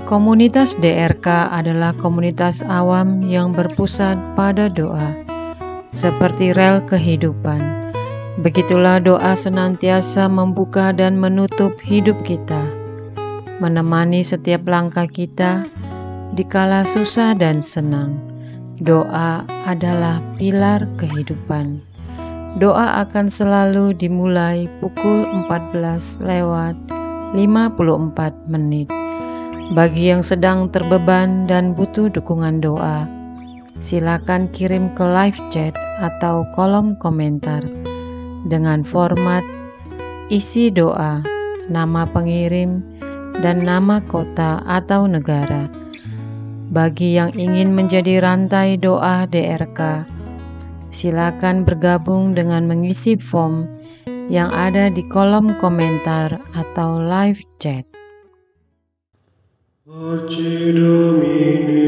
Komunitas DRK adalah komunitas awam yang berpusat pada doa, seperti rel kehidupan. Begitulah doa senantiasa membuka dan menutup hidup kita, menemani setiap langkah kita di kala susah dan senang. Doa adalah pilar kehidupan. Doa akan selalu dimulai pukul 14:54. Bagi yang sedang terbeban dan butuh dukungan doa, silakan kirim ke live chat atau kolom komentar dengan format isi doa, nama pengirim, dan nama kota atau negara. Bagi yang ingin menjadi rantai doa DRK, silakan bergabung dengan mengisi form yang ada di kolom komentar atau live chat. Pace Domini,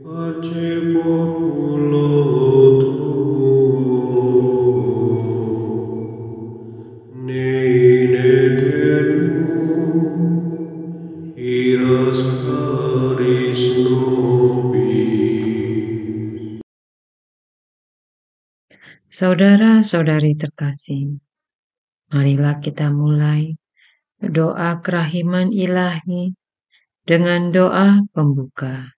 pace populo tuo, ne in aeternum, iras caris nobis. Saudara-saudari terkasih, marilah kita mulai doa kerahiman ilahi dengan doa pembuka.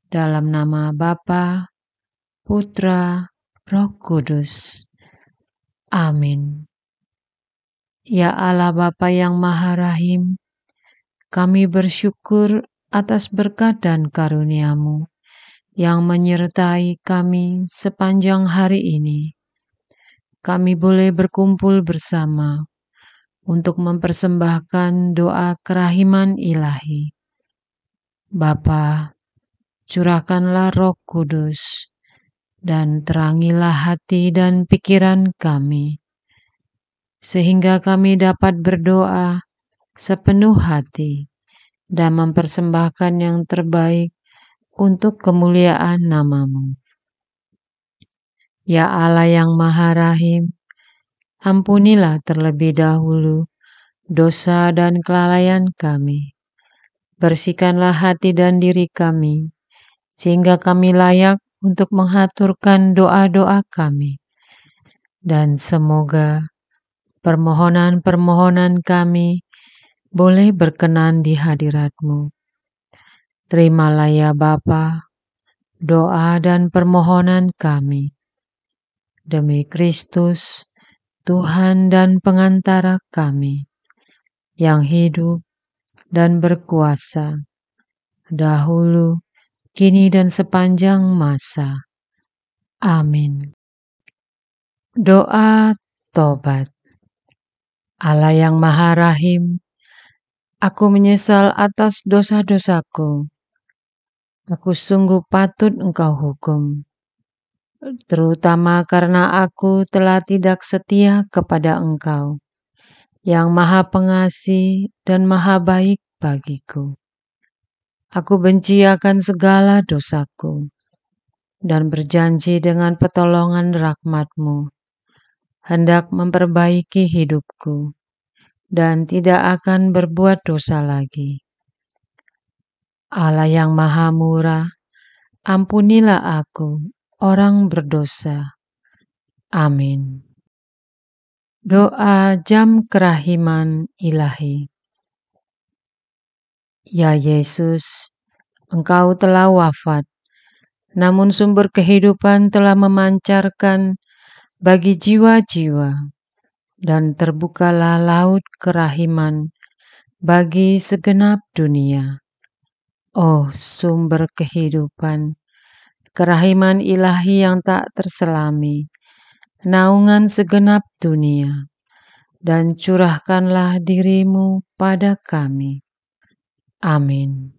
Dalam nama Bapa, Putra, Roh Kudus. Amin. Ya Allah Bapa yang Maha Rahim, kami bersyukur atas berkat dan karunia-Mu yang menyertai kami sepanjang hari ini. Kami boleh berkumpul bersama untuk mempersembahkan doa kerahiman ilahi. Bapa, curahkanlah Roh Kudus dan terangilah hati dan pikiran kami, sehingga kami dapat berdoa sepenuh hati dan mempersembahkan yang terbaik untuk kemuliaan nama-Mu. Ya Allah yang Maha Rahim, ampunilah terlebih dahulu dosa dan kelalaian kami. Bersihkanlah hati dan diri kami, sehingga kami layak untuk menghaturkan doa-doa kami. Dan semoga permohonan-permohonan kami boleh berkenan di hadirat-Mu. Terimalah ya Bapa, doa dan permohonan kami. Demi Kristus, Tuhan dan pengantara kami, yang hidup dan berkuasa, dahulu, kini dan sepanjang masa. Amin. Doa tobat. Allah yang Maha Rahim, aku menyesal atas dosa-dosaku. Aku sungguh patut Engkau hukum, terutama karena aku telah tidak setia kepada Engkau, yang Maha Pengasih dan Maha Baik bagiku. Aku benci akan segala dosaku, dan berjanji dengan pertolongan rahmat-Mu, hendak memperbaiki hidupku, dan tidak akan berbuat dosa lagi. Allah yang Maha Murah, ampunilah aku, orang berdosa. Amin. Doa jam kerahiman ilahi. Ya Yesus, Engkau telah wafat, namun sumber kehidupan telah memancarkan bagi jiwa-jiwa, dan terbukalah laut kerahiman bagi segenap dunia. Oh, sumber kehidupan, kerahiman ilahi yang tak terselami, naungan segenap dunia, dan curahkanlah dirimu pada kami. Amin.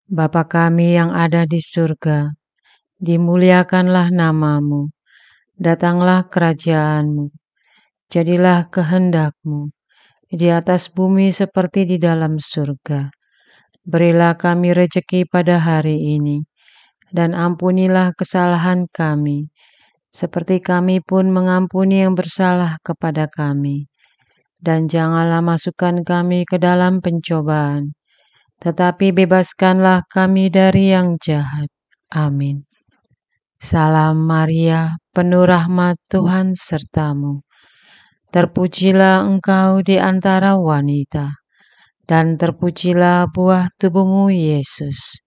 Bapa kami yang ada di surga, dimuliakanlah namamu, datanglah kerajaanmu, jadilah kehendakmu, di atas bumi seperti di dalam surga. Berilah kami rejeki pada hari ini, dan ampunilah kesalahan kami, seperti kami pun mengampuni yang bersalah kepada kami. Dan janganlah masukkan kami ke dalam pencobaan, tetapi bebaskanlah kami dari yang jahat. Amin. Salam Maria, penuh rahmat Tuhan sertamu. Terpujilah engkau di antara wanita, dan terpujilah buah tubuhmu Yesus.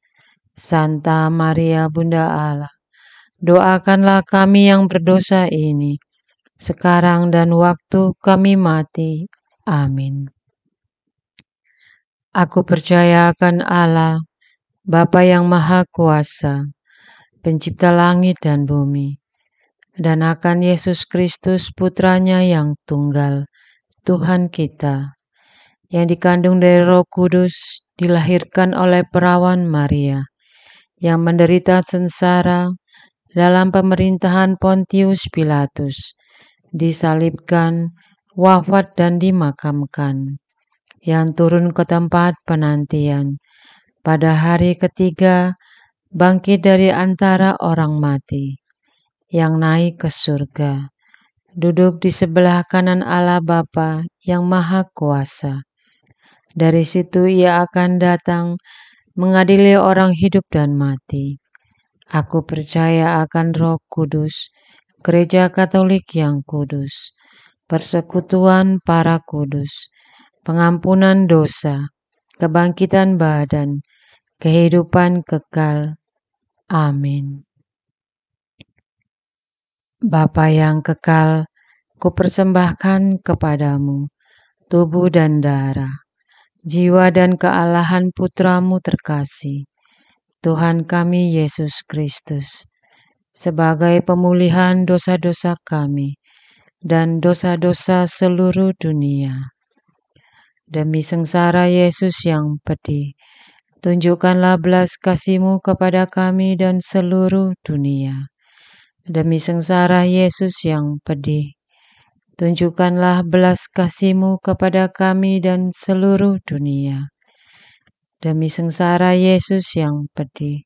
Santa Maria Bunda Allah, doakanlah kami yang berdosa ini, sekarang dan waktu kami mati. Amin. Aku percaya akan Allah, Bapa yang Maha Kuasa, Pencipta langit dan bumi, dan akan Yesus Kristus Putranya yang tunggal, Tuhan kita, yang dikandung dari Roh Kudus, dilahirkan oleh perawan Maria, yang menderita sengsara dalam pemerintahan Pontius Pilatus, disalibkan, wafat dan dimakamkan, yang turun ke tempat penantian, pada hari ketiga bangkit dari antara orang mati, yang naik ke surga, duduk di sebelah kanan Allah Bapa yang Maha Kuasa. Dari situ ia akan datang mengadili orang hidup dan mati. Aku percaya akan Roh Kudus, Gereja Katolik yang kudus, persekutuan para kudus, pengampunan dosa, kebangkitan badan, kehidupan kekal. Amin. Bapa yang kekal, kupersembahkan kepadamu tubuh dan darah, jiwa dan kealahan Putramu terkasih, Tuhan kami Yesus Kristus, sebagai pemulihan dosa-dosa kami dan dosa-dosa seluruh dunia. Demi sengsara Yesus yang pedih, tunjukkanlah belas kasih-Mu kepada kami dan seluruh dunia. Demi sengsara Yesus yang pedih, tunjukkanlah belas kasih-Mu kepada kami dan seluruh dunia. Demi sengsara Yesus yang pedih,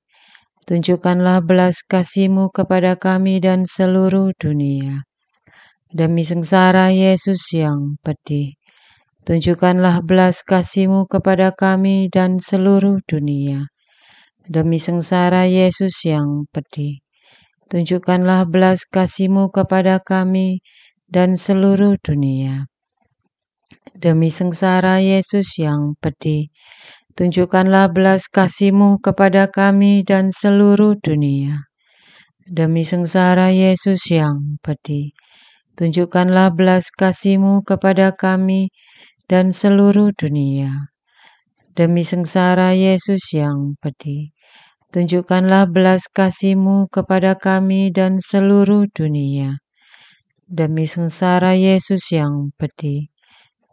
tunjukkanlah belas kasih-Mu kepada kami dan seluruh dunia. Demi sengsara Yesus yang pedih, tunjukkanlah belas kasih-Mu kepada kami dan seluruh dunia. Demi sengsara Yesus yang pedih, tunjukkanlah belas kasih-Mu kepada kami dan seluruh dunia. Demi sengsara Yesus yang pedih, tunjukkanlah belas kasih-Mu kepada kami dan seluruh dunia. Demi sengsara Yesus yang pedih, tunjukkanlah belas kasih-Mu kepada kami dan seluruh dunia. Demi sengsara Yesus yang pedih, tunjukkanlah belas kasih-Mu kepada kami dan seluruh dunia. Demi sengsara Yesus yang pedih,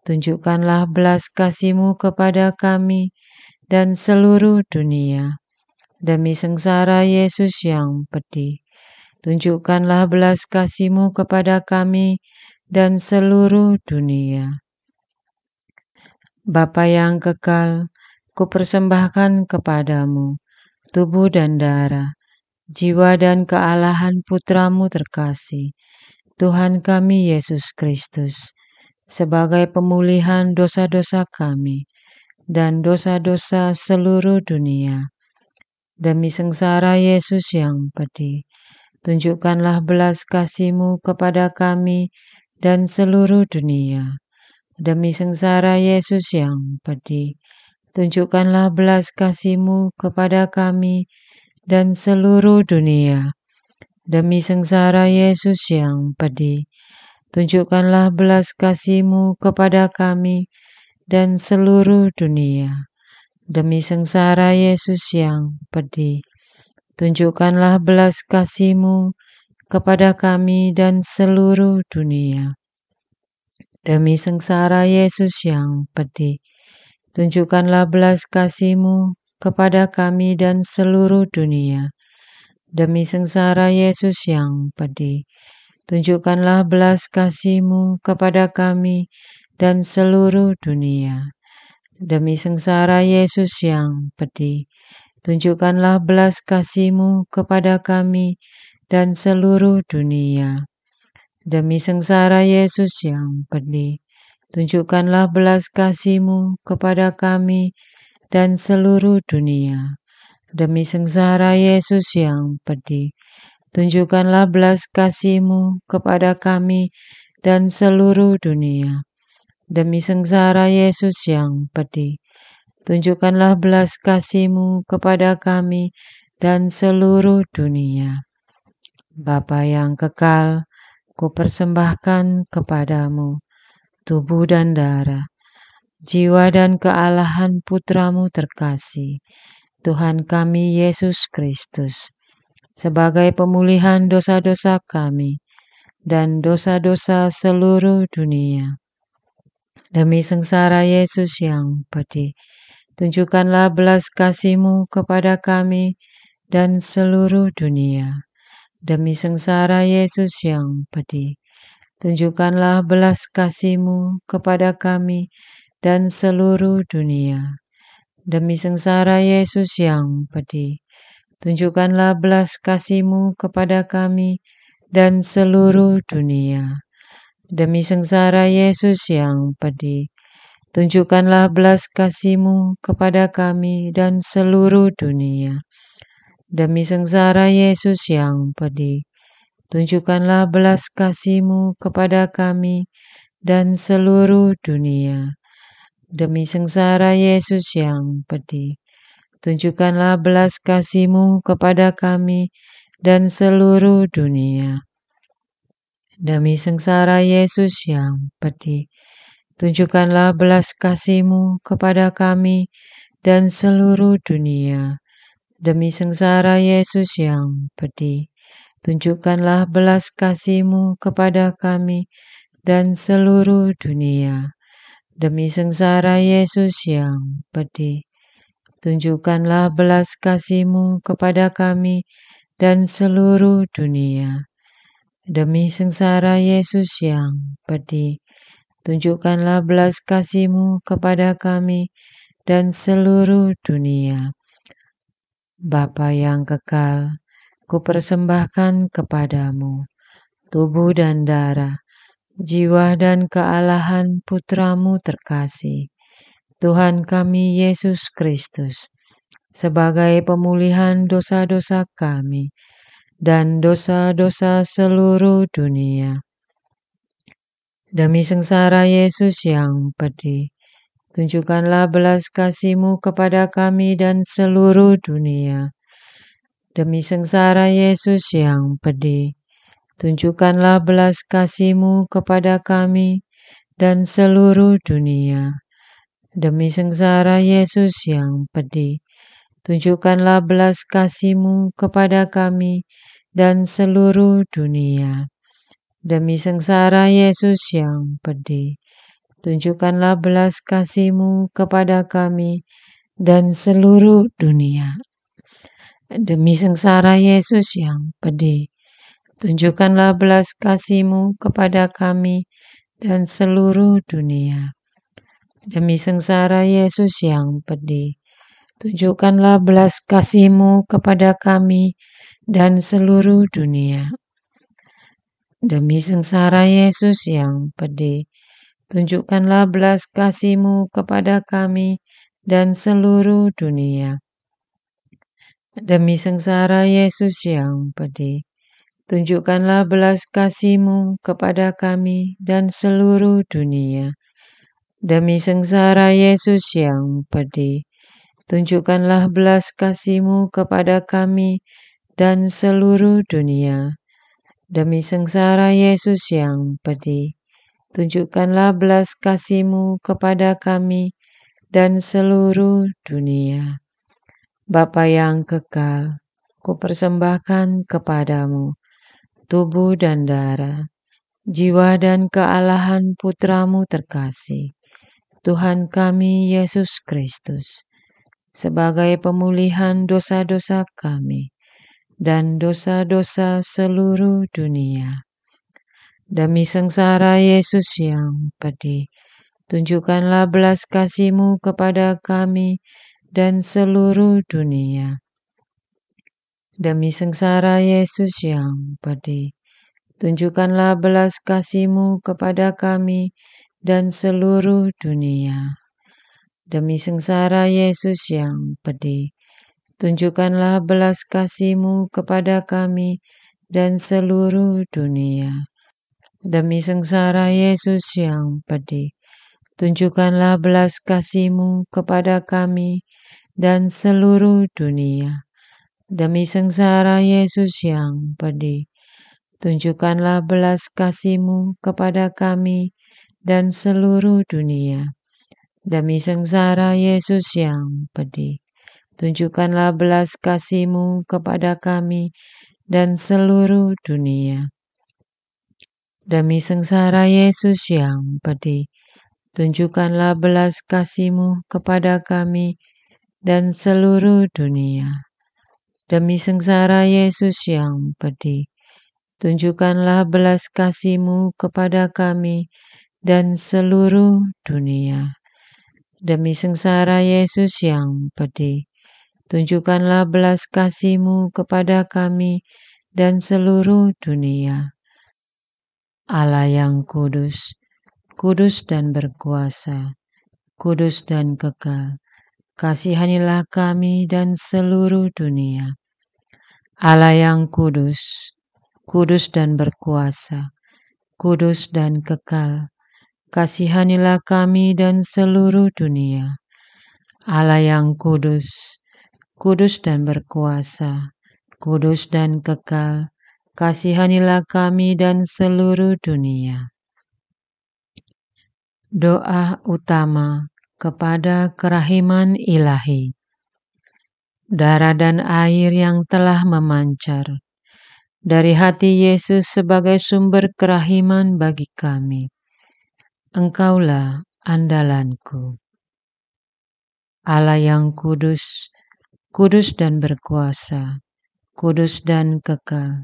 tunjukkanlah belas kasih-Mu kepada kami dan seluruh dunia. Demi sengsara Yesus yang pedih, tunjukkanlah belas kasih-Mu kepada kami dan seluruh dunia. Bapa yang kekal, kupersembahkan kepadamu tubuh dan darah, jiwa dan kealahan Putramu terkasih, Tuhan kami Yesus Kristus, sebagai pemulihan dosa-dosa kami dan dosa-dosa seluruh dunia. Demi sengsara Yesus yang pedih, tunjukkanlah belas kasih-Mu kepada kami dan seluruh dunia. Demi sengsara Yesus yang pedih, tunjukkanlah belas kasih-Mu kepada kami dan seluruh dunia. Demi sengsara Yesus yang pedih, tunjukkanlah belas kasih-Mu kepada kami dan seluruh dunia. Demi sengsara Yesus yang pedih, tunjukkanlah belas kasih-Mu kepada kami dan seluruh dunia. Demi sengsara Yesus yang pedih, tunjukkanlah belas kasih-Mu kepada kami dan seluruh dunia. Demi sengsara Yesus yang pedih, tunjukkanlah belas kasih-Mu kepada kami dan seluruh dunia. Demi sengsara Yesus yang pedih, tunjukkanlah belas kasih-Mu kepada kami dan seluruh dunia. Demi sengsara Yesus yang pedih, tunjukkanlah belas kasih-Mu kepada kami dan seluruh dunia. Demi sengsara Yesus yang pedih, tunjukkanlah belas kasih-Mu kepada kami dan seluruh dunia. Demi sengsara Yesus yang pedih, tunjukkanlah belas kasih-Mu kepada kami dan seluruh dunia. Bapa yang kekal, kupersembahkan kepadamu tubuh dan darah, jiwa dan kealahan Putra-Mu terkasih, Tuhan kami Yesus Kristus, sebagai pemulihan dosa-dosa kami dan dosa-dosa seluruh dunia. Demi sengsara Yesus yang pedih, tunjukkanlah belas kasih-Mu kepada kami dan seluruh dunia. Demi sengsara Yesus yang pedih, tunjukkanlah belas kasih-Mu kepada kami dan seluruh dunia. Demi sengsara Yesus yang pedih, tunjukkanlah belas kasih-Mu kepada kami dan seluruh dunia. Demi sengsara Yesus yang pedih, tunjukkanlah belas kasih-Mu kepada kami dan seluruh dunia. Demi sengsara Yesus yang pedih, tunjukkanlah belas kasih-Mu kepada kami dan seluruh dunia. Demi sengsara Yesus yang pedih, tunjukkanlah belas kasih-Mu kepada kami dan seluruh dunia. Demi sengsara Yesus yang pedih, tunjukkanlah belas kasih-Mu kepada kami dan seluruh dunia. Demi sengsara Yesus yang pedih, tunjukkanlah belas kasih-Mu kepada kami dan seluruh dunia. Demi sengsara Yesus yang pedih, tunjukkanlah belas kasih-Mu kepada kami dan seluruh dunia. Demi sengsara Yesus yang pedih, tunjukkanlah belas kasih-Mu kepada kami dan seluruh dunia. Bapa yang kekal, kupersembahkan kepadamu tubuh dan darah, jiwa dan kealahan Putra-Mu terkasih, Tuhan kami Yesus Kristus, sebagai pemulihan dosa-dosa kami dan dosa-dosa seluruh dunia. Demi sengsara Yesus yang pedih, tunjukkanlah belas kasih-Mu kepada kami dan seluruh dunia. Demi sengsara Yesus yang pedih, tunjukkanlah belas kasih-Mu kepada kami dan seluruh dunia. Demi sengsara Yesus yang pedih, tunjukkanlah belas kasih-Mu kepada kami dan seluruh dunia. Demi sengsara Yesus yang pedih, tunjukkanlah belas kasih-Mu kepada kami dan seluruh dunia. Demi sengsara Yesus yang pedih, tunjukkanlah belas kasih-Mu kepada kami dan seluruh dunia. Demi sengsara Yesus yang pedih, tunjukkanlah belas kasih-Mu kepada kami dan seluruh dunia. Demi sengsara Yesus yang pedih, tunjukkanlah belas kasih-Mu kepada kami dan seluruh dunia. Demi sengsara Yesus yang pedih, tunjukkanlah belas kasih-Mu kepada kami dan seluruh dunia. Demi sengsara Yesus yang pedih, tunjukkanlah belas kasih-Mu kepada kami dan seluruh dunia. Demi sengsara Yesus yang pedih, tunjukkanlah belas kasih-Mu kepada kami dan seluruh dunia. Bapa yang kekal, kupersembahkan kepadamu tubuh dan darah, jiwa dan kealahan Putra-Mu terkasih, Tuhan kami Yesus Kristus, sebagai pemulihan dosa-dosa kami dan dosa-dosa seluruh dunia. Demi sengsara Yesus yang pedih, tunjukkanlah belas kasih-Mu kepada kami dan seluruh dunia. Demi sengsara Yesus yang pedih, tunjukkanlah belas kasih-Mu kepada kami dan seluruh dunia. Demi sengsara Yesus yang pedih, tunjukkanlah belas kasih-Mu kepada kami dan seluruh dunia. Demi sengsara Yesus yang pedih, tunjukkanlah belas kasih-Mu kepada kami dan seluruh dunia. Demi sengsara Yesus yang pedih, tunjukkanlah belas kasih-Mu kepada kami dan seluruh dunia. Demi sengsara Yesus yang pedih, tunjukkanlah belas kasih-Mu kepada kami dan seluruh dunia. Demi sengsara Yesus yang pedih, tunjukkanlah belas kasih-Mu kepada kami dan seluruh dunia. Demi sengsara Yesus yang pedih, tunjukkanlah belas kasih-Mu kepada kami dan seluruh dunia. Demi sengsara Yesus yang pedih, tunjukkanlah belas kasih-Mu kepada kami dan seluruh dunia. Allah yang kudus, kudus dan berkuasa, kudus dan kekal, kasihanilah kami dan seluruh dunia. Allah yang kudus, kudus dan berkuasa, kudus dan kekal, kasihanilah kami dan seluruh dunia. Allah yang kudus, kudus dan berkuasa, kudus dan kekal, kasihanilah kami dan seluruh dunia. Doa utama kepada kerahiman ilahi. Darah dan air yang telah memancar dari hati Yesus sebagai sumber kerahiman bagi kami. Engkaulah andalanku. Allah yang kudus, kudus dan berkuasa, kudus dan kekal,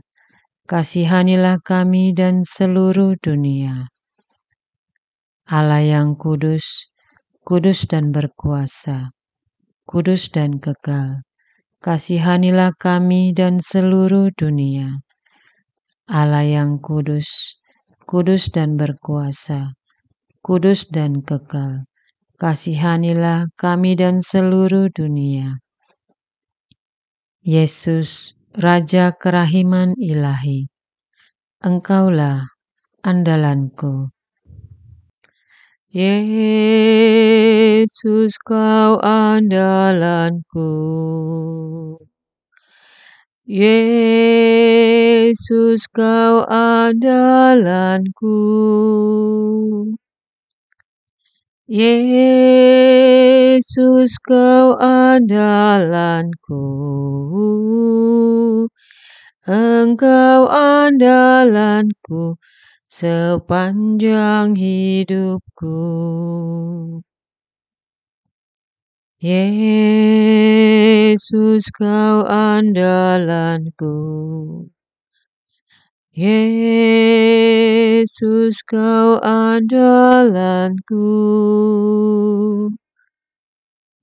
kasihanilah kami dan seluruh dunia. Allah yang kudus, kudus dan berkuasa, kudus dan kekal, kasihanilah kami dan seluruh dunia. Allah yang kudus, kudus dan berkuasa, kudus dan kekal, kasihanilah kami dan seluruh dunia. Yesus, Raja kerahiman ilahi, Engkaulah andalanku. Yesus, Kau andalanku. Yesus, Kau andalanku. Yesus, Kau andalanku. Engkau andalanku sepanjang hidupku. Yesus, Kau andalanku. Yesus, Kau andalanku.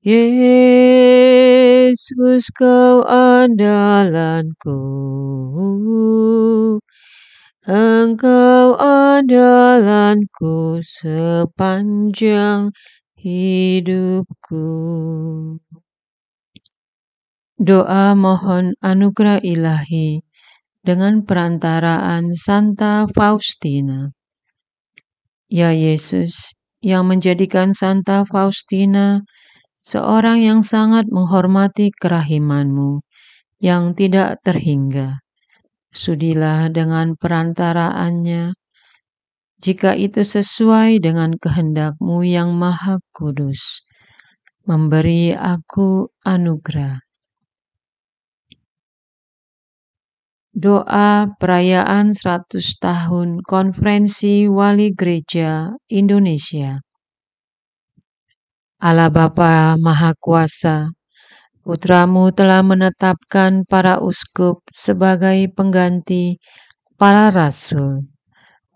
Yesus, Kau andalanku. Engkau andalanku sepanjang hidupku. Doa mohon anugerah ilahi dengan perantaraan Santa Faustina. Ya Yesus, yang menjadikan Santa Faustina seorang yang sangat menghormati kerahiman-Mu yang tidak terhingga, sudilah dengan perantaraannya jika itu sesuai dengan kehendak-Mu yang Maha Kudus. Memberi aku anugerah. Doa perayaan 100 tahun Konferensi Wali Gereja Indonesia. Allah Bapa Maha Kuasa, Putra-Mu telah menetapkan para uskup sebagai pengganti para rasul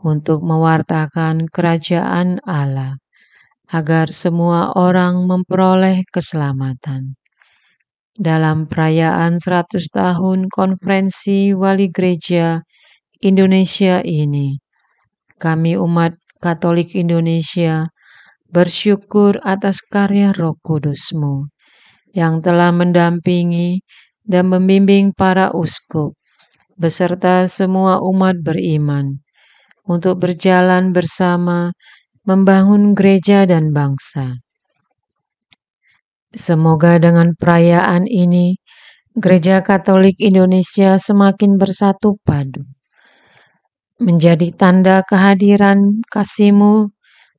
untuk mewartakan kerajaan Allah, agar semua orang memperoleh keselamatan. Dalam perayaan 100 tahun Konferensi Wali Gereja Indonesia ini, kami umat Katolik Indonesia bersyukur atas karya Roh Kudus-Mu yang telah mendampingi dan membimbing para uskup beserta semua umat beriman untuk berjalan bersama membangun gereja dan bangsa. Semoga dengan perayaan ini, Gereja Katolik Indonesia semakin bersatu padu, menjadi tanda kehadiran kasih-Mu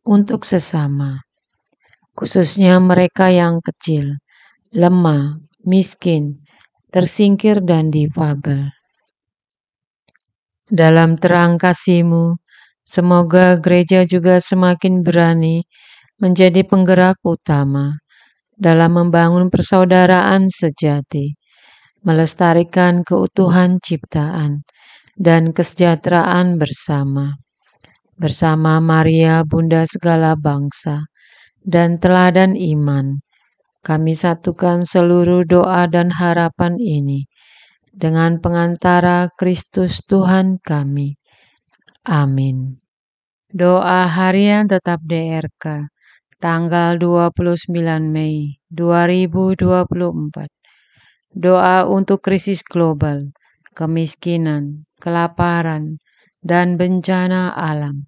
untuk sesama, khususnya mereka yang kecil, lemah, miskin, tersingkir, dan difabel. Dalam terang kasih-Mu, semoga gereja juga semakin berani menjadi penggerak utama dalam membangun persaudaraan sejati, melestarikan keutuhan ciptaan dan kesejahteraan bersama Maria Bunda segala bangsa dan teladan iman. Kami satukan seluruh doa dan harapan ini dengan pengantara Kristus Tuhan kami. Amin. Doa harian tetap DRK tanggal 29 Mei 2024. Doa untuk krisis global, kemiskinan, kelaparan, dan bencana alam.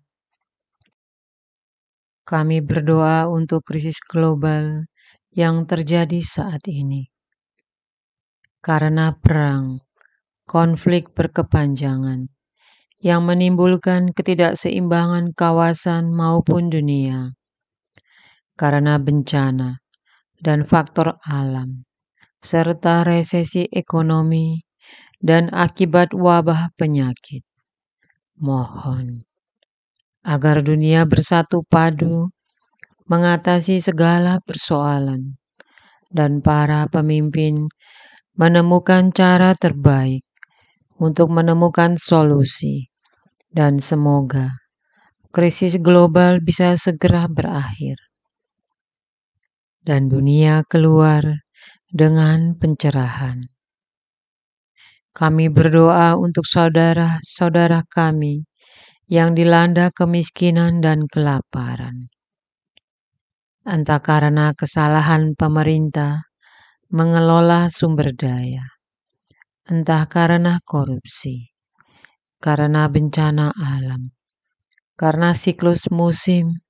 Kami berdoa untuk krisis global yang terjadi saat ini. Karena perang, konflik berkepanjangan yang menimbulkan ketidakseimbangan kawasan maupun dunia. Karena bencana dan faktor alam, serta resesi ekonomi dan akibat wabah penyakit. Mohon agar dunia bersatu padu mengatasi segala persoalan dan para pemimpin menemukan cara terbaik untuk menemukan solusi, dan semoga krisis global bisa segera berakhir dan dunia keluar dengan pencerahan. Kami berdoa untuk saudara-saudara kami yang dilanda kemiskinan dan kelaparan. Entah karena kesalahan pemerintah mengelola sumber daya, entah karena korupsi, karena bencana alam, karena siklus musim,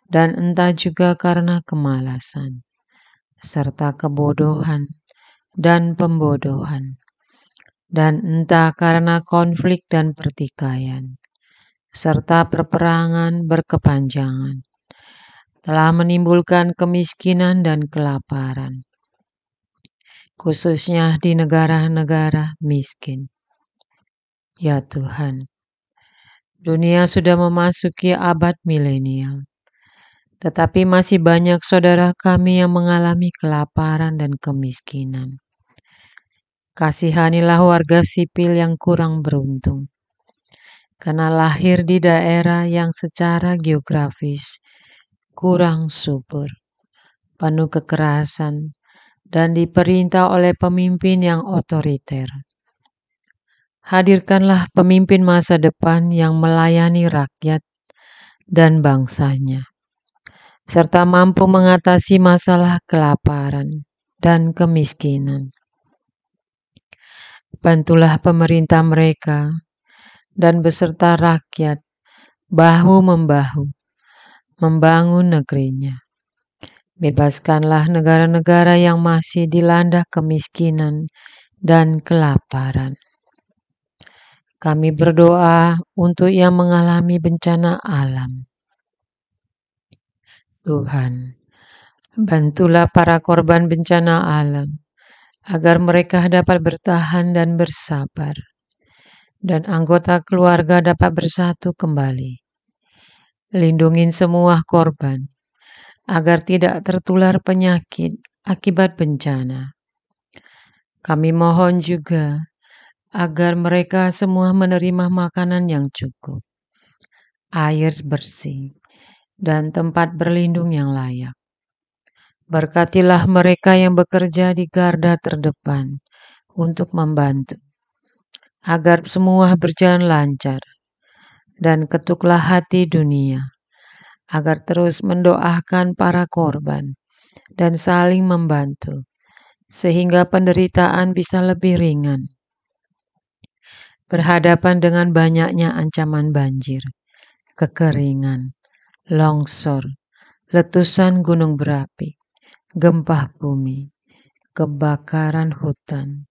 dan entah juga karena kemalasan, serta kebodohan dan pembodohan, dan entah karena konflik dan pertikaian, serta perperangan berkepanjangan, telah menimbulkan kemiskinan dan kelaparan, khususnya di negara-negara miskin. Ya Tuhan, dunia sudah memasuki abad milenial, tetapi masih banyak saudara kami yang mengalami kelaparan dan kemiskinan. Kasihanilah warga sipil yang kurang beruntung, karena lahir di daerah yang secara geografis kurang subur, penuh kekerasan, dan diperintah oleh pemimpin yang otoriter. Hadirkanlah pemimpin masa depan yang melayani rakyat dan bangsanya, serta mampu mengatasi masalah kelaparan dan kemiskinan. Bantulah pemerintah mereka dan beserta rakyat bahu-membahu membangun negerinya. Bebaskanlah negara-negara yang masih dilanda kemiskinan dan kelaparan. Kami berdoa untuk yang mengalami bencana alam. Tuhan, bantulah para korban bencana alam, agar mereka dapat bertahan dan bersabar, dan anggota keluarga dapat bersatu kembali. Lindungi semua korban, agar tidak tertular penyakit akibat bencana. Kami mohon juga agar mereka semua menerima makanan yang cukup, air bersih, dan tempat berlindung yang layak. Berkatilah mereka yang bekerja di garda terdepan untuk membantu, agar semua berjalan lancar, dan ketuklah hati dunia, agar terus mendoakan para korban dan saling membantu, sehingga penderitaan bisa lebih ringan. Berhadapan dengan banyaknya ancaman banjir, kekeringan, longsor, letusan gunung berapi, gempa bumi, kebakaran hutan,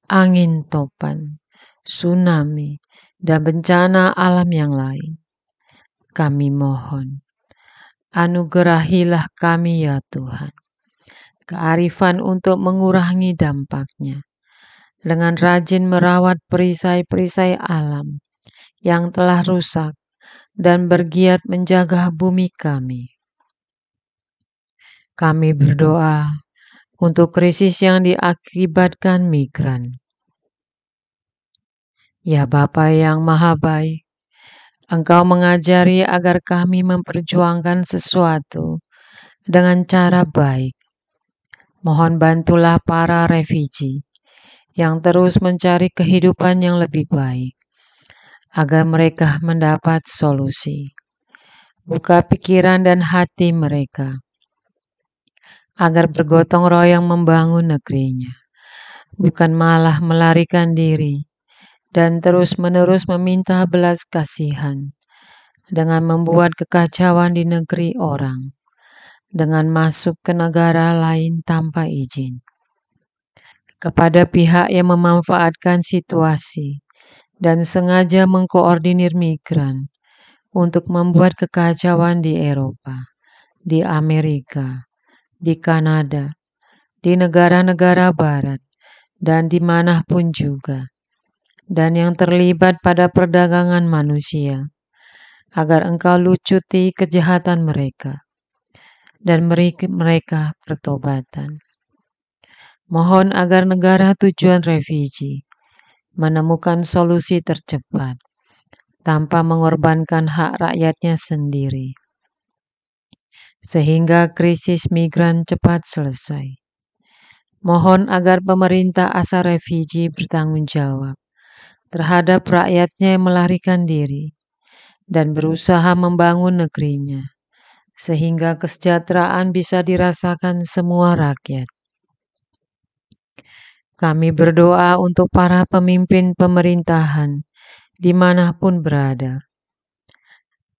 angin topan, tsunami, dan bencana alam yang lain. Kami mohon, anugerahilah kami ya Tuhan, kearifan untuk mengurangi dampaknya, dengan rajin merawat perisai-perisai alam yang telah rusak dan bergiat menjaga bumi kami. Kami berdoa untuk krisis yang diakibatkan migran. Ya Bapa yang Maha Baik, Engkau mengajari agar kami memperjuangkan sesuatu dengan cara baik. Mohon bantulah para refugee yang terus mencari kehidupan yang lebih baik, agar mereka mendapat solusi. Buka pikiran dan hati mereka, agar bergotong royong membangun negerinya, bukan malah melarikan diri dan terus-menerus meminta belas kasihan dengan membuat kekacauan di negeri orang, dengan masuk ke negara lain tanpa izin. Kepada pihak yang memanfaatkan situasi dan sengaja mengkoordinir migran untuk membuat kekacauan di Eropa, di Amerika, di Kanada, di negara-negara barat, dan dimanapun juga, dan yang terlibat pada perdagangan manusia, agar Engkau lucuti kejahatan mereka dan mereka pertobatan. Mohon agar negara tujuan refugee menemukan solusi tercepat tanpa mengorbankan hak rakyatnya sendiri, sehingga krisis migran cepat selesai. Mohon agar pemerintah asal refugee bertanggung jawab terhadap rakyatnya yang melarikan diri dan berusaha membangun negerinya, sehingga kesejahteraan bisa dirasakan semua rakyat. Kami berdoa untuk para pemimpin pemerintahan dimanapun berada,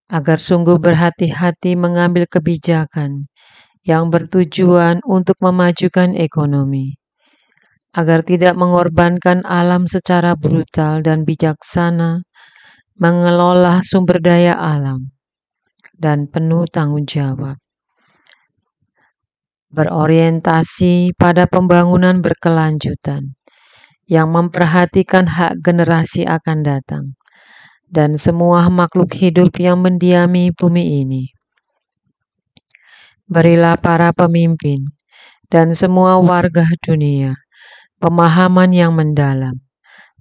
agar sungguh berhati-hati mengambil kebijakan yang bertujuan untuk memajukan ekonomi, agar tidak mengorbankan alam secara brutal dan bijaksana, mengelola sumber daya alam, dan penuh tanggung jawab. Berorientasi pada pembangunan berkelanjutan yang memperhatikan hak generasi akan datang dan semua makhluk hidup yang mendiami bumi ini. Berilah para pemimpin dan semua warga dunia pemahaman yang mendalam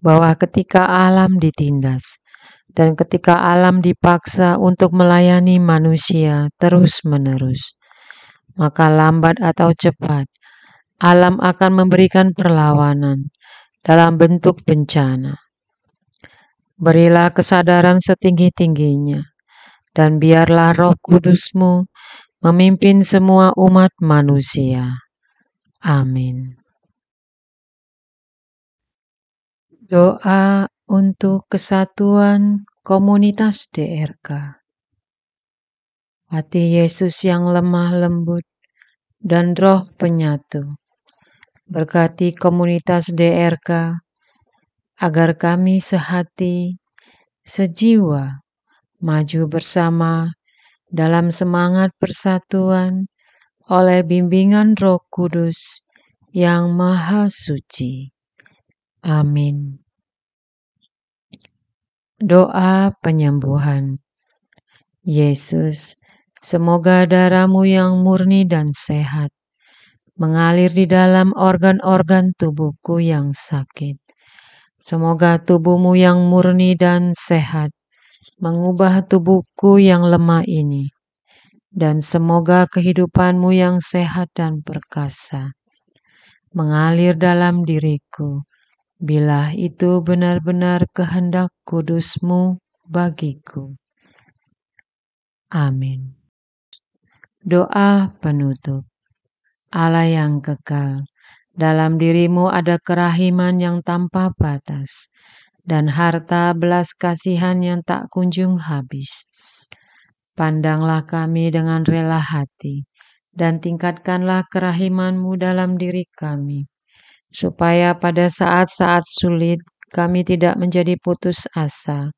bahwa ketika alam ditindas dan ketika alam dipaksa untuk melayani manusia terus-menerus, maka lambat atau cepat alam akan memberikan perlawanan dalam bentuk bencana. Berilah kesadaran setinggi-tingginya, dan biarlah Roh Kudus-Mu memimpin semua umat manusia. Amin. Doa untuk kesatuan komunitas DRK. Hati Yesus yang lemah lembut dan roh penyatu, berkati komunitas DRK agar kami sehati, sejiwa, maju bersama dalam semangat persatuan oleh bimbingan Roh Kudus yang Maha Suci. Amin. Doa penyembuhan. Yesus, semoga darah-Mu yang murni dan sehat mengalir di dalam organ-organ tubuhku yang sakit. Semoga tubuh-Mu yang murni dan sehat mengubah tubuhku yang lemah ini, dan semoga kehidupan-Mu yang sehat dan perkasa mengalir dalam diriku, bila itu benar-benar kehendak kudus-Mu bagiku. Amin. Doa penutup. Allah yang kekal, dalam diri-Mu ada kerahiman yang tanpa batas, dan harta belas kasihan yang tak kunjung habis. Pandanglah kami dengan rela hati, dan tingkatkanlah kerahiman-Mu dalam diri kami, supaya pada saat-saat sulit kami tidak menjadi putus asa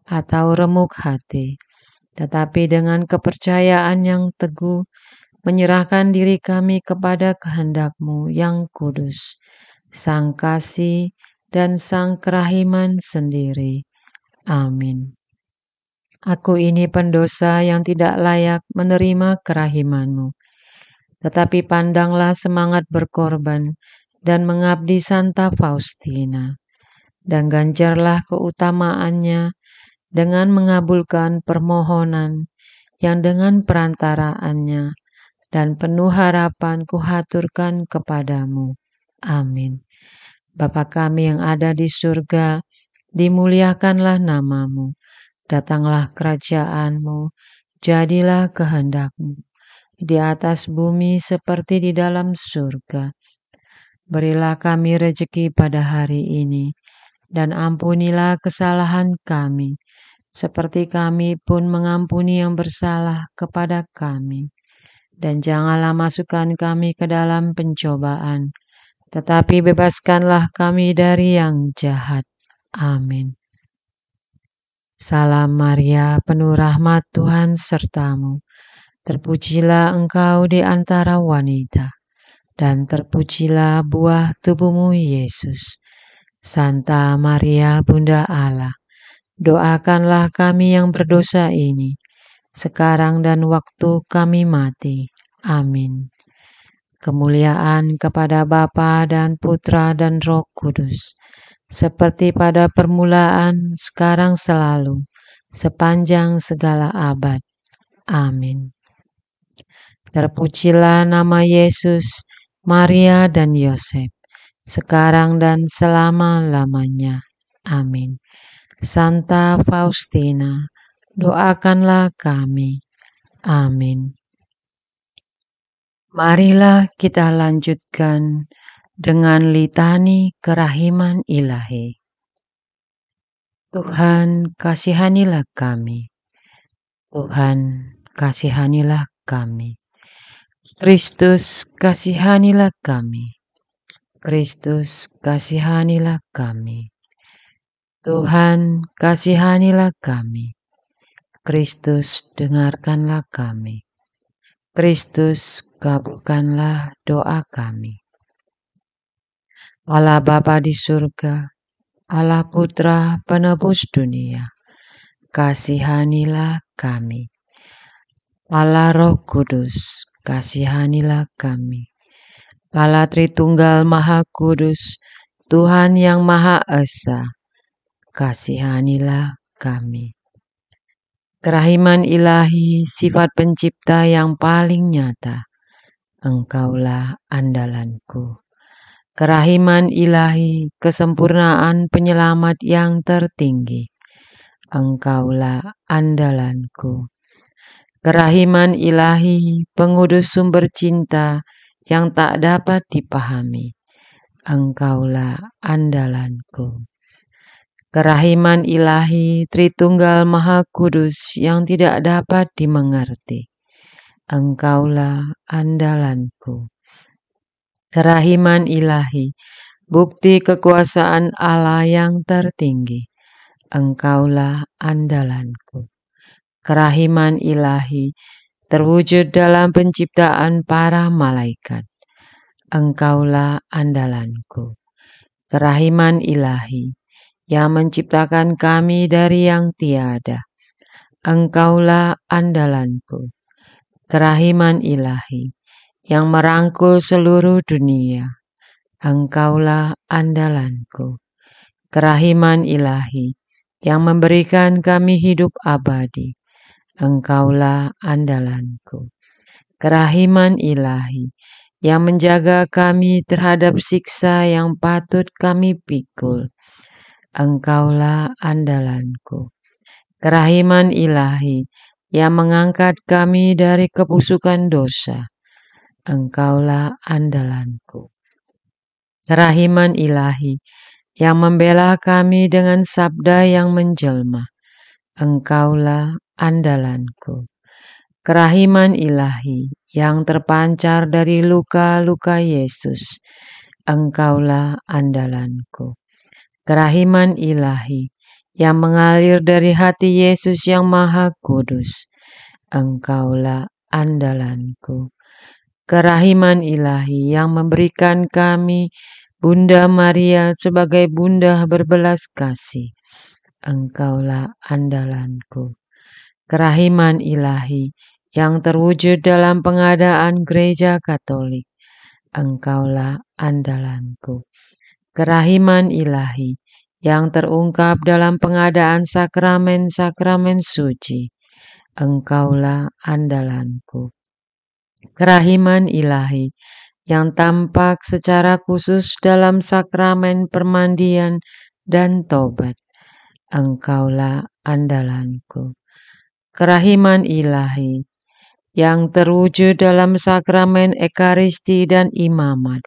atau remuk hati, tetapi dengan kepercayaan yang teguh menyerahkan diri kami kepada kehendak-Mu yang kudus, Sang Kasih dan Sang Kerahiman sendiri. Amin. Aku ini pendosa yang tidak layak menerima kerahiman-Mu, tetapi pandanglah semangat berkorban dan mengabdi Santa Faustina, dan ganjarlah keutamaannya dengan mengabulkan permohonan yang dengan perantaraannya dan penuh harapan kuhaturkan kepadamu. Amin. Bapa kami yang ada di surga, dimuliakanlah nama-Mu. Datanglah kerajaan-Mu, jadilah kehendak-Mu, di atas bumi seperti di dalam surga. Berilah kami rejeki pada hari ini, dan ampunilah kesalahan kami, seperti kami pun mengampuni yang bersalah kepada kami. Dan janganlah masukkan kami ke dalam pencobaan, tetapi bebaskanlah kami dari yang jahat. Amin. Salam Maria, penuh rahmat Tuhan serta-Mu. Terpujilah Engkau di antara wanita, dan terpujilah buah tubuh-Mu Yesus. Santa Maria, Bunda Allah, doakanlah kami yang berdosa ini, sekarang dan waktu kami mati. Amin. Kemuliaan kepada Bapa dan Putra dan Roh Kudus, seperti pada permulaan, sekarang selalu, sepanjang segala abad. Amin. Terpujilah nama Yesus, Maria dan Yosef, sekarang dan selama-lamanya. Amin. Santa Faustina, doakanlah kami. Amin. Marilah kita lanjutkan dengan litani kerahiman ilahi. Tuhan, kasihanilah kami. Tuhan, kasihanilah kami. Kristus, kasihanilah kami. Kristus, kasihanilah kami. Tuhan, kasihanilah kami. Kristus, dengarkanlah kami. Kristus, kabulkanlah doa kami. Allah Bapa di surga, Allah Putra penebus dunia, kasihanilah kami. Allah Roh Kudus, kasihanilah kami. Allah Tritunggal Maha Kudus, Tuhan yang Maha Esa, kasihanilah kami. Kerahiman ilahi, sifat pencipta yang paling nyata, Engkaulah andalanku. Kerahiman ilahi, kesempurnaan penyelamat yang tertinggi, Engkaulah andalanku. Kerahiman ilahi, pengudus sumber cinta yang tak dapat dipahami, Engkaulah andalanku. Kerahiman ilahi, Tritunggal Maha Kudus yang tidak dapat dimengerti, Engkaulah andalanku. Kerahiman ilahi, bukti kekuasaan Allah yang tertinggi. Engkaulah andalanku. Kerahiman ilahi terwujud dalam penciptaan para malaikat. Engkaulah andalanku. Kerahiman ilahi yang menciptakan kami dari yang tiada. Engkaulah andalanku. Kerahiman ilahi yang merangkul seluruh dunia. Engkaulah andalanku. Kerahiman ilahi yang memberikan kami hidup abadi. Engkaulah andalanku. Kerahiman ilahi yang menjaga kami terhadap siksa yang patut kami pikul. Engkaulah andalanku. Kerahiman ilahi yang mengangkat kami dari kebusukan dosa. Engkaulah andalanku. Kerahiman ilahi yang membela kami dengan sabda yang menjelma. Engkaulah andalanku. Kerahiman ilahi yang terpancar dari luka-luka Yesus. Engkaulah andalanku. Kerahiman ilahi yang mengalir dari hati Yesus yang Maha Kudus. Engkaulah andalanku. Kerahiman ilahi yang memberikan kami Bunda Maria sebagai bunda berbelas kasih. Engkaulah andalanku. Kerahiman ilahi yang terwujud dalam pengadaan gereja Katolik. Engkaulah andalanku. Kerahiman ilahi yang terungkap dalam pengadaan sakramen-sakramen suci. Engkaulah andalanku. Kerahiman ilahi yang tampak secara khusus dalam sakramen permandian dan tobat. Engkaulah andalanku. Kerahiman ilahi yang terwujud dalam sakramen ekaristi dan imamat.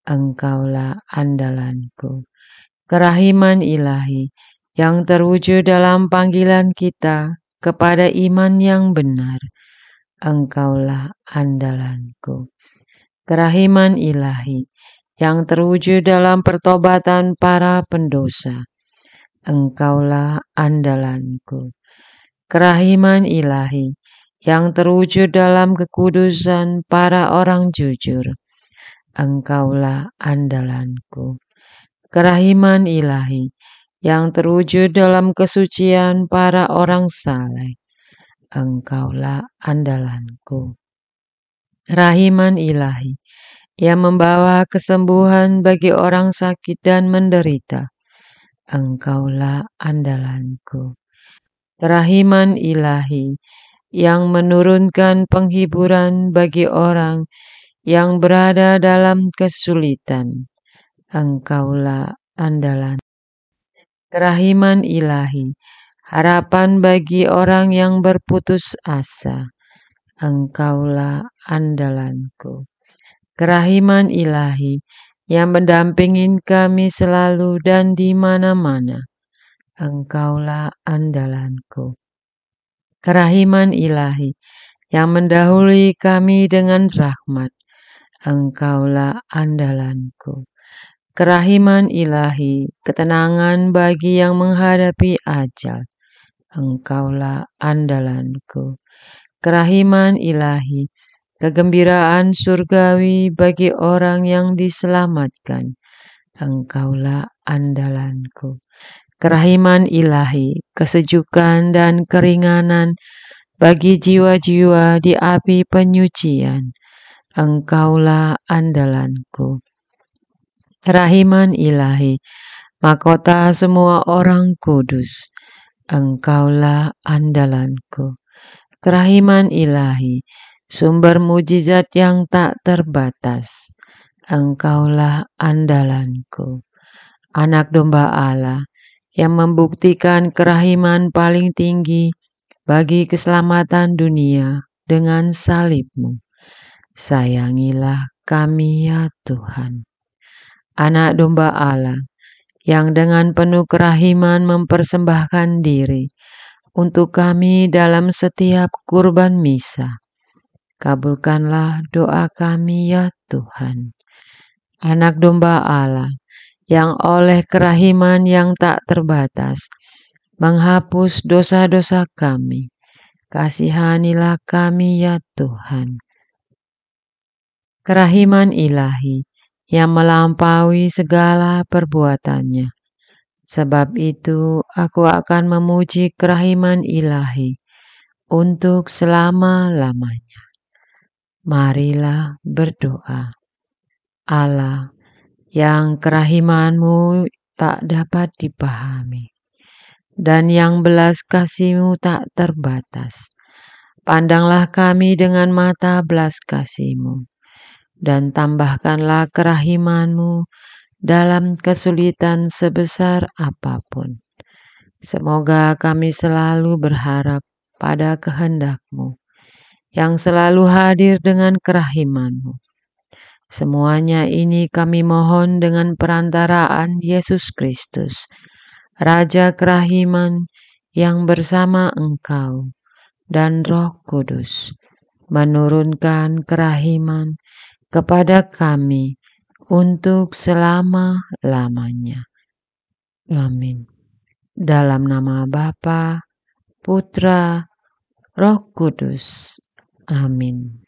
Engkaulah andalanku. Kerahiman ilahi yang terwujud dalam panggilan kita kepada iman yang benar. Engkaulah andalanku. Kerahiman ilahi yang terwujud dalam pertobatan para pendosa. Engkaulah andalanku. Kerahiman ilahi yang terwujud dalam kekudusan para orang jujur. Engkaulah andalanku. Kerahiman ilahi yang terwujud dalam kesucian para orang saleh. Engkaulah andalanku. Kerahiman ilahi yang membawa kesembuhan bagi orang sakit dan menderita. Engkaulah andalanku. Kerahiman ilahi yang menurunkan penghiburan bagi orang yang berada dalam kesulitan. Engkaulah andalan. Kerahiman ilahi, harapan bagi orang yang berputus asa. Engkaulah andalanku. Kerahiman ilahi yang mendampingi kami selalu dan di mana-mana. Engkaulah andalanku. Kerahiman ilahi yang mendahului kami dengan rahmat. Engkaulah andalanku. Kerahiman ilahi, ketenangan bagi yang menghadapi ajal. Engkaulah andalanku. Kerahiman ilahi, kegembiraan surgawi bagi orang yang diselamatkan. Engkaulah andalanku. Kerahiman ilahi, kesejukan dan keringanan bagi jiwa-jiwa di api penyucian. Engkaulah andalanku. Kerahiman ilahi, mahkota semua orang kudus. Engkaulah andalanku. Kerahiman ilahi, sumber mujizat yang tak terbatas. Engkaulah andalanku. Anak domba Allah yang membuktikan kerahiman paling tinggi bagi keselamatan dunia dengan salib-Mu. Sayangilah kami ya Tuhan. Anak domba Allah yang dengan penuh kerahiman mempersembahkan diri untuk kami dalam setiap kurban misa. Kabulkanlah doa kami ya Tuhan. Anak domba Allah yang oleh kerahiman yang tak terbatas menghapus dosa-dosa kami. Kasihanilah kami ya Tuhan. Kerahiman ilahi yang melampaui segala perbuatannya. Sebab itu aku akan memuji kerahiman ilahi untuk selama-lamanya. Marilah berdoa. Allah, yang kerahiman-Mu tak dapat dipahami, dan yang belas kasih-Mu tak terbatas. Pandanglah kami dengan mata belas kasih-Mu, dan tambahkanlah kerahiman-Mu dalam kesulitan sebesar apapun. Semoga kami selalu berharap pada kehendak-Mu, yang selalu hadir dengan kerahiman-Mu. Semuanya ini kami mohon dengan perantaraan Yesus Kristus, Raja kerahiman, yang bersama Engkau dan Roh Kudus menurunkan kerahiman kepada kami untuk selama-lamanya. Amin. Dalam nama Bapa, Putra, Roh Kudus. Amin.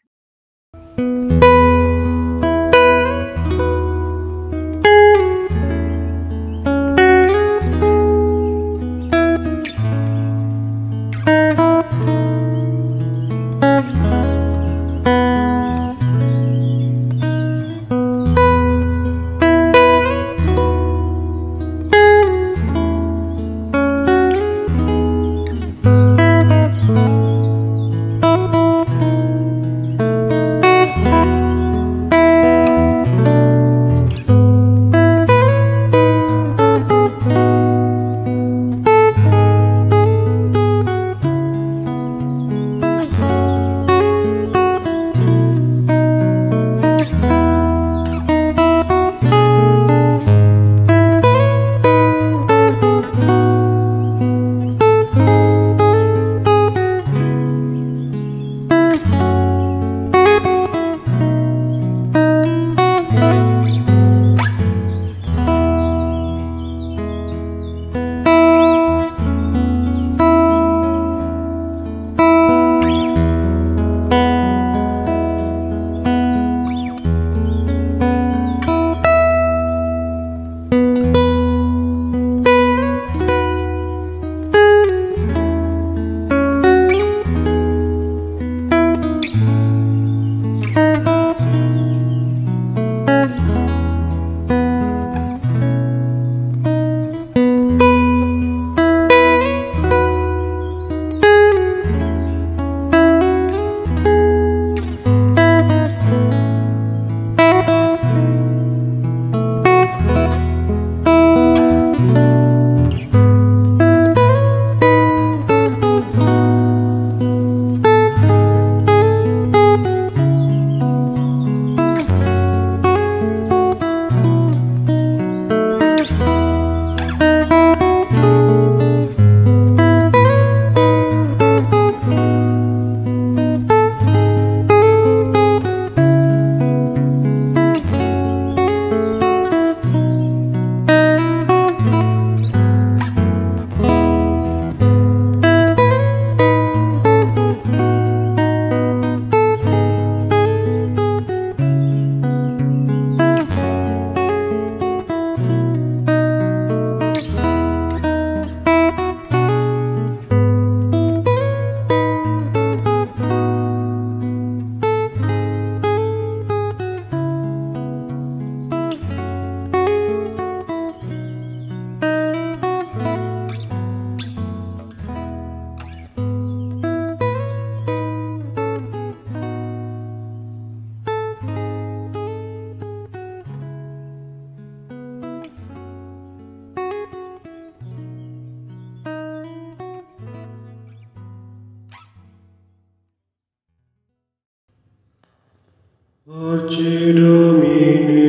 Pace Domine,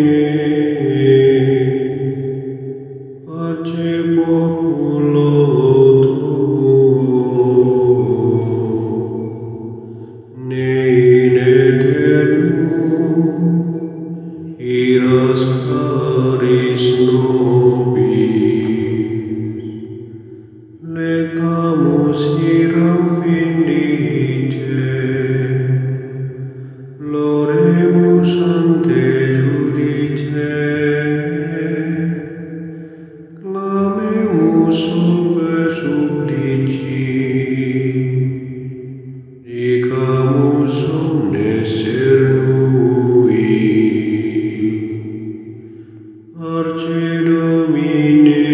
pace populo tuo, ne in aeternum iras Charis nobis, letamus hiram vindice, loremus ante judice, clamemus sube supplici, dicamus omnes cernui. Arce Domine,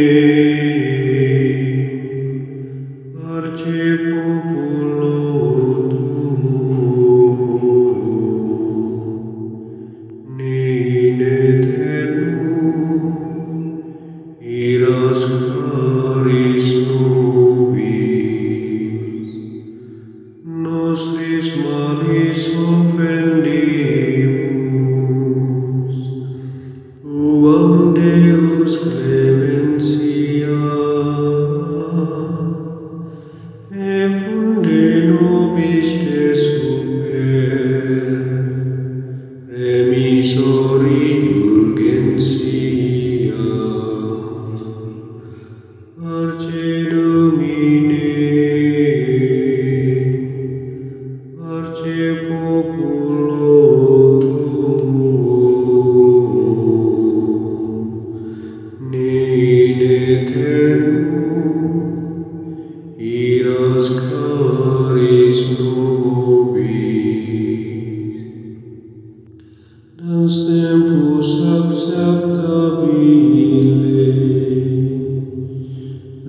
arce populo tuum, in aeternum iras claris nobis, nostris malis offendimus, tuam Deus clementia, e funde nobis te super, remisori indulgentia. Arce Domine, arce populo tuum, in aeternum iras claris nobis. Dans tempus acceptabile,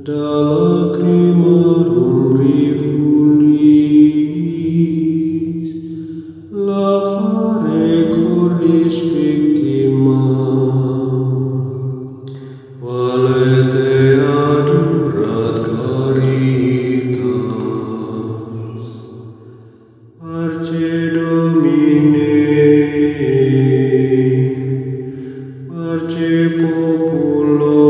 da lacrimarum rifulis, lavare cordis victima, valete adurat caritas. Arce Domine, arce populo